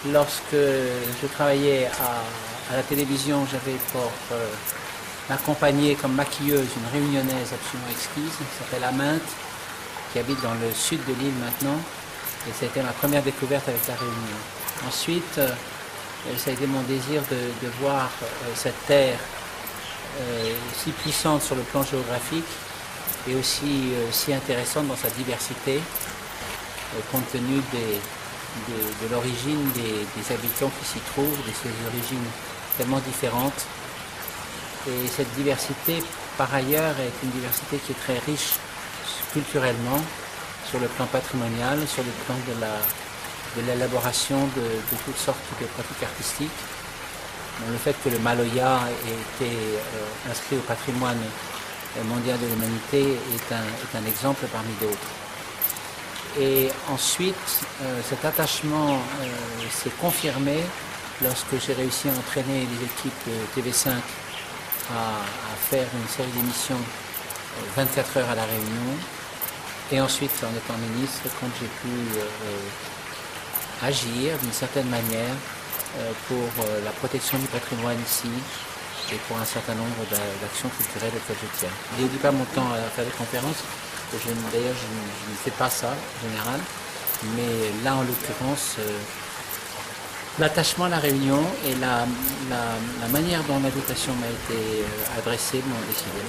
Lorsque je travaillais à la télévision, j'avais pour m'accompagner comme maquilleuse une réunionnaise absolument exquise qui s'appelle Aminte, qui habite dans le sud de l'île maintenant. Et ça a été ma première découverte avec la Réunion. Ensuite, ça a été mon désir de voir cette terre si puissante sur le plan géographique et aussi si intéressante dans sa diversité, compte tenu de l'origine des habitants qui s'y trouvent, de ces origines tellement différentes. Et cette diversité, par ailleurs, est une diversité qui est très riche culturellement, sur le plan patrimonial, sur le plan de l'élaboration de toutes sortes de pratiques artistiques. Bon, le fait que le Maloya ait été inscrit au patrimoine mondial de l'humanité est un exemple parmi d'autres. Et ensuite, cet attachement s'est confirmé lorsque j'ai réussi à entraîner les équipes de TV5 à faire une série d'émissions 24 heures à La Réunion. Et ensuite, en étant ministre, quand j'ai pu agir d'une certaine manière pour la protection du patrimoine ici et pour un certain nombre d'actions culturelles auxquelles je tiens. Je ne dédie pas mon temps à faire des conférences. D'ailleurs, je ne fais pas ça en général, mais là, en l'occurrence, l'attachement à la Réunion et la manière dont l'invitation m'a été adressée m'ont décidé.